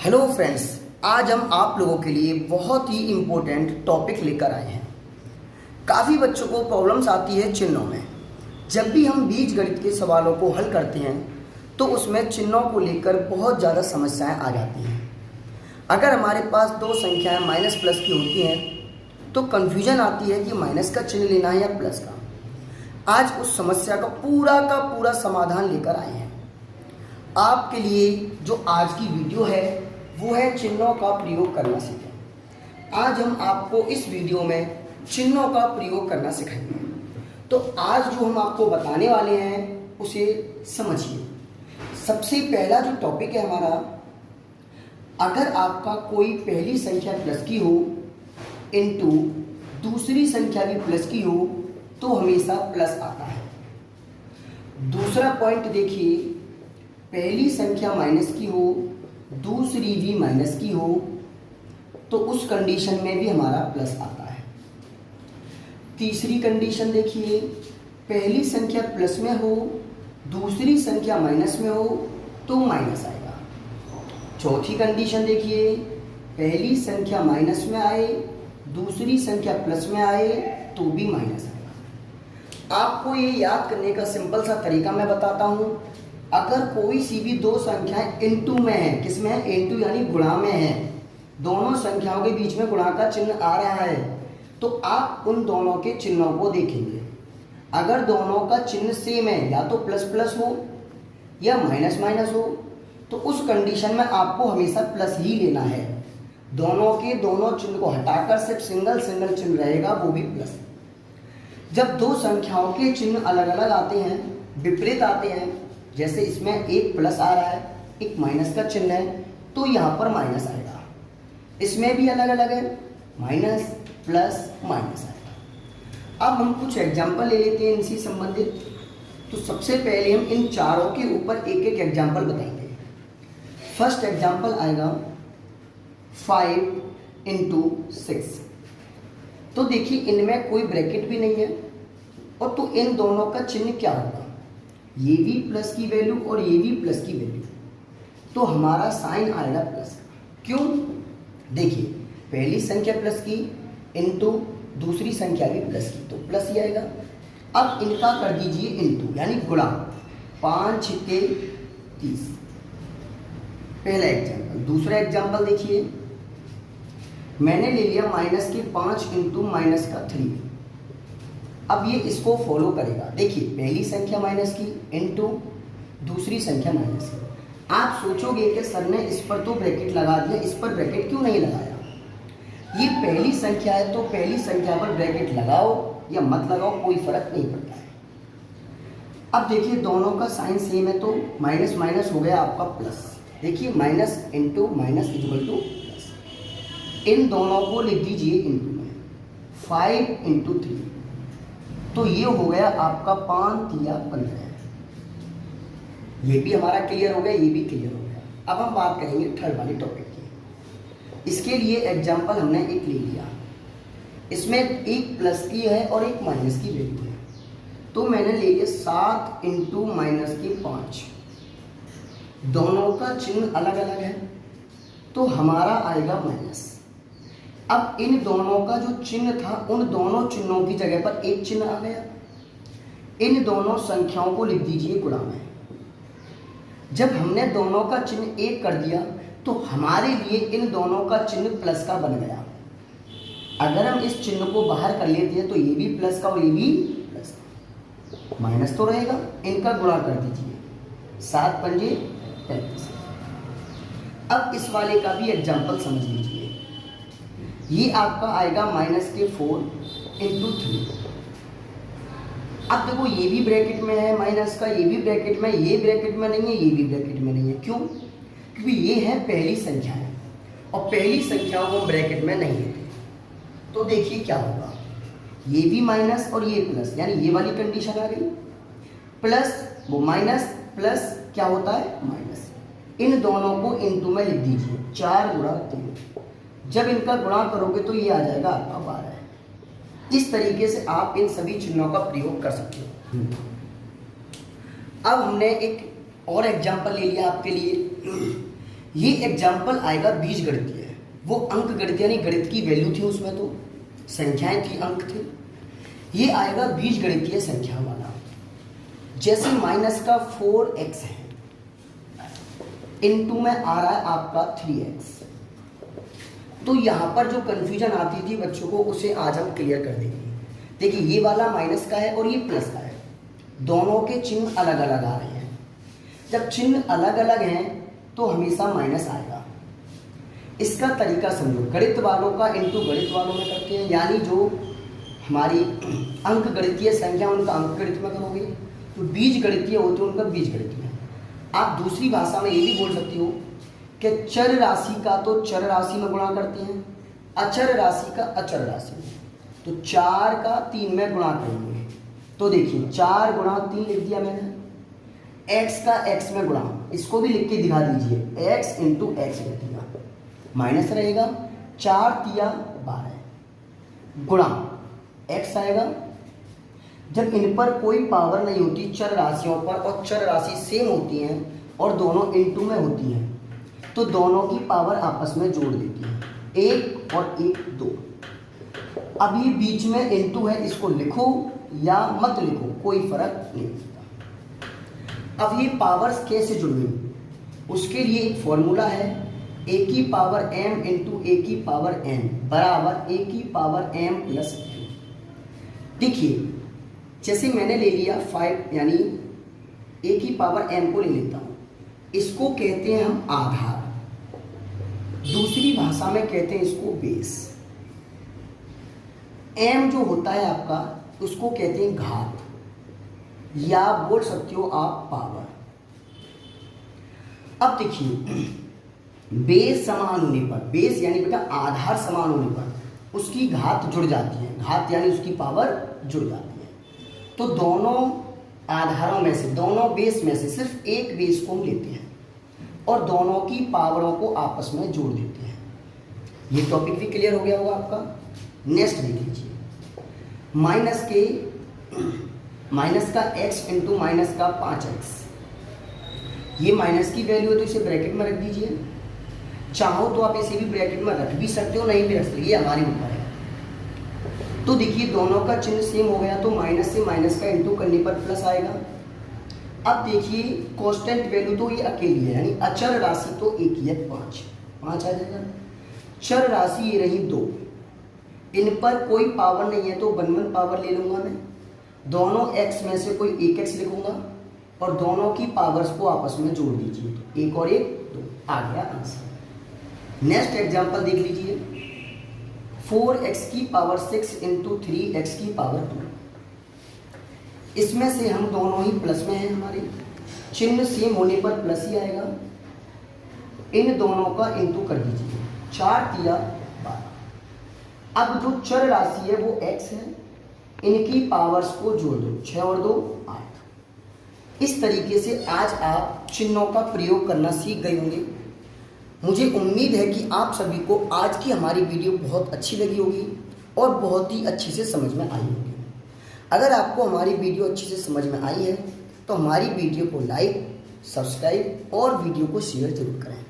Hello friends, आज हम आप लोगों के लिए बहुत ही इम्पोर्टेंट टॉपिक लेकर आए हैं। काफ़ी बच्चों को प्रॉब्लम्स आती है चिन्हों में। जब भी हम बीजगणित के सवालों को हल करते हैं तो उसमें चिन्हों को लेकर बहुत ज़्यादा समस्याएं आ जाती हैं। अगर हमारे पास दो संख्याएं माइनस प्लस की होती हैं तो कन्फ्यूजन आती है कि माइनस का चिन्ह लेना है या प्लस का। आज उस समस्या का पूरा समाधान लेकर आए हैं। आपके लिए जो आज की वीडियो है वो है चिन्हों का प्रयोग करना सीखें। आज हम आपको इस वीडियो में चिन्हों का प्रयोग करना सिखाएंगे। तो आज जो हम आपको बताने वाले हैं उसे समझिए। सबसे पहला जो टॉपिक है हमारा, अगर आपका कोई पहली संख्या प्लस की हो इनटू दूसरी संख्या भी प्लस की हो तो हमेशा प्लस आता है। दूसरा पॉइंट देखिए, पहली संख्या माइनस की हो दूसरी भी माइनस की हो तो उस कंडीशन में भी हमारा प्लस आता है। तीसरी कंडीशन देखिए, पहली संख्या प्लस में हो दूसरी संख्या माइनस में हो तो माइनस आएगा। चौथी कंडीशन देखिए, पहली संख्या माइनस में आए दूसरी संख्या प्लस में आए तो भी माइनस आएगा। आपको ये याद करने का सिंपल सा तरीका मैं बताता हूँ। अगर कोई सी भी दो संख्याएं इनटू में है, किसमें है? इनटू यानी गुणा में है, दोनों संख्याओं के बीच में गुणा का चिन्ह आ रहा है तो आप उन दोनों के चिन्हों को देखेंगे। अगर दोनों का चिन्ह सेम है, या तो प्लस प्लस हो या माइनस माइनस हो, तो उस कंडीशन में आपको हमेशा प्लस ही लेना है। दोनों के दोनों चिन्ह को हटाकर सिर्फ सिंगल चिन्ह रहेगा, वो भी प्लस। जब दो संख्याओं के चिन्ह अलग अलग आते हैं, विपरीत आते हैं, जैसे इसमें एक प्लस आ रहा है एक माइनस का चिन्ह है तो यहाँ पर माइनस आएगा। इसमें भी अलग अलग है, माइनस प्लस माइनस आएगा। अब हम कुछ एग्जाम्पल ले लेते हैं इनसे संबंधित। तो सबसे पहले हम इन चारों के ऊपर एक एक एग्जाम्पल बताएंगे। फर्स्ट एग्जाम्पल आएगा 5 इंटू 6। तो देखिए इनमें कोई ब्रैकेट भी नहीं है, और तो इन दोनों का चिन्ह क्या होगा? ये भी प्लस की वैल्यू और ये भी प्लस की वैल्यू, तो हमारा साइन आएगा प्लस का। क्यों? देखिए पहली संख्या प्लस की इनटू दूसरी संख्या भी प्लस की तो प्लस ही आएगा। अब इनका कर दीजिए इनटू यानी गुणा, 5 6 30। पहला एग्जाम्पल। दूसरा एग्जाम्पल देखिए, मैंने ले लिया माइनस के 5 इंटू माइनस का 3। अब ये इसको फॉलो करेगा। देखिए पहली संख्या माइनस की इनटू दूसरी संख्या माइनस की। आप सोचोगे कि सर ने इस पर तो ब्रैकेट लगा दिया, इस पर ब्रैकेट क्यों नहीं लगाया? ये पहली संख्या है तो पहली संख्या पर ब्रैकेट लगाओ या मत लगाओ कोई फर्क नहीं पड़ता है। अब देखिए दोनों का साइन सेम है तो माइनस माइनस हो गया आपका प्लस। देखिए minus into minus equal to plus. इन दोनों को लिख दीजिए इंटू में, 5 इंटू 3 तो ये हो गया आपका 5 या 15। ये भी हमारा क्लियर हो गया, ये भी क्लियर हो गया। अब हम बात करेंगे थर्ड वाले टॉपिक की। इसके लिए एग्जांपल हमने एक ले लिया, इसमें एक प्लस की है और एक माइनस की वैल्यू है। तो मैंने ले लिया 7 इंटू माइनस की 5। दोनों का चिन्ह अलग अलग है तो हमारा आएगा माइनस। अब इन दोनों का जो चिन्ह था उन दोनों चिन्हों की जगह पर एक चिन्ह आ गया। इन दोनों संख्याओं को लिख दीजिए गुणा में। जब हमने दोनों का चिन्ह एक कर दिया तो हमारे लिए इन दोनों का चिन्ह प्लस का बन गया। अगर हम इस चिन्ह को बाहर कर लेते हैं तो ये भी प्लस का और ये भी प्लस का, माइनस तो रहेगा। इनका गुणा कर दीजिए, 7 पंजे 35। अब इस वाले का भी एग्जाम्पल समझ लीजिए। ये आपका आएगा माइनस के 4 इंटू 3। अब देखो ये भी ब्रैकेट में है माइनस का, ये भी ब्रैकेट में, ये ब्रैकेट में नहीं है, ये भी ब्रैकेट में नहीं है। क्यों? क्योंकि ये है पहली संख्या है और पहली संख्याओं को ब्रैकेट में नहीं लेते। तो देखिए क्या होगा, ये भी माइनस और ये प्लस, यानी ये वाली कंडीशन आ गई। प्लस वो माइनस प्लस क्या होता है? माइनस। इन दोनों को इनटू में लिख दीजिए, 4 गुणा 3। जब इनका गुणा करोगे तो ये आ जाएगा आपका 12। इस तरीके से आप इन सभी चिन्हों का प्रयोग कर सकते हो। अब हमने एक और एग्जाम्पल ले लिया आपके लिए। ये एग्जाम्पल आएगा बीज गणितीय, वो अंक गणित यानी गणित की वैल्यू थी उसमें, तो संख्याएं थी, अंक थे। ये आएगा बीज गणितीय संख्या वाला। जैसे माइनस का 4x है, इनटू में आ रहा है आपका 3x। तो यहां पर जो कंफ्यूजन आती थी बच्चों को, उसे आज हम क्लियर कर देंगे। देखिए ये वाला माइनस का है और ये प्लस का है, दोनों के चिन्ह अलग अलग आ रहे हैं। जब चिन्ह अलग अलग हैं तो हमेशा माइनस आएगा। इसका तरीका समझो, गणित वालों का इनटू गणित वालों में करते हैं, यानी जो हमारी अंक गणितीय संख्या उनका अंक गणित में करोगे, तो बीज गणितीय होते हैं उनका बीज गणित में। आप दूसरी भाषा में ये भी बोल सकती हो कि चर राशि का तो चर राशि में गुणा करते हैं, अचर राशि का अचर राशि में। तो 4 का 3 में गुणा करेंगे, तो देखिए 4 गुणा 3 लिख दिया मैंने, x का x में गुणा, इसको भी लिख के दिखा दीजिए, x इंटू एक्स लिख दिया, माइनस रहेगा, 4 तिया 12 गुणा x आएगा। जब इन पर कोई पावर नहीं होती चर राशियों पर, और चर राशि सेम होती हैं और दोनों इनटू में होती हैं, तो दोनों की पावर आपस में जोड़ देती है, 1 और 1 2। अब ये बीच में इनटू है, इसको लिखो या मत लिखो कोई फर्क नहीं पड़ता। अब ये पावर्स कैसे जुड़ेंगी, उसके लिए एक फॉर्मूला है, a की पावर m इंटू a की पावर n बराबर a की पावर m प्लस n। देखिए जैसे मैंने ले लिया 5, यानी a की पावर m को ले लेता हूँ, इसको कहते हैं हम आधार, दूसरी भाषा में कहते हैं इसको बेस। m जो होता है आपका, उसको कहते हैं घात, या बोल सकते हो आप पावर। अब देखिए बेस समान होने पर, बेस यानी बेटा आधार समान होने पर उसकी घात जुड़ जाती है, घात यानी उसकी पावर जुड़ जाती है। तो दोनों आधारों में से, दोनों बेस में से सिर्फ एक बेस को हम लेते हैं और दोनों की पावरों को आपस में जोड़ देते हैं। ये टॉपिक भी क्लियर हो गया होगा आपका। नेक्स्ट देख लीजिए, माइनस का x इंटू माइनस का 5x। ये माइनस की वैल्यू है तो इसे ब्रैकेट में रख दीजिए, चाहो तो आप इसे भी ब्रैकेट में रख भी सकते हो, नहीं भी रख सकते, ये हमारे ऊपर है। तो देखिए दोनों का चिन्ह सेम हो गया, तो माइनस से माइनस का इंटू करने पर प्लस आएगा। अब देखिए कांस्टेंट वैल्यू तो ये अकेली है, यानी अचर राशि तो एक ही है, 5 आ जाएगा। चर राशि ये रही 2, इन पर कोई पावर नहीं है तो 1 पावर ले लूंगा मैं, दोनों x में से कोई एक x लिखूंगा और दोनों की पावर्स को आपस में जोड़ दीजिए, तो 1 और 1 2 आ गया आंसर। नेक्स्ट एग्जांपल देख लीजिए, 4x की पावर 6 इंटू 3x की पावर 2। इसमें से हम दोनों ही प्लस में हैं, हमारे चिन्ह सेम होने पर प्लस ही आएगा। इन दोनों का इंटू कर दीजिए, 4 तिया 12। अब जो चर राशि है वो x है, इनकी पावर्स को जोड़ दो, 6 और 2 8। इस तरीके से आज आप चिन्हों का प्रयोग करना सीख गए होंगे। मुझे उम्मीद है कि आप सभी को आज की हमारी वीडियो बहुत अच्छी लगी होगी और बहुत ही अच्छी से समझ में आई होगी। अगर आपको हमारी वीडियो अच्छी से समझ में आई है तो हमारी वीडियो को लाइक, सब्सक्राइब और वीडियो को शेयर जरूर करें।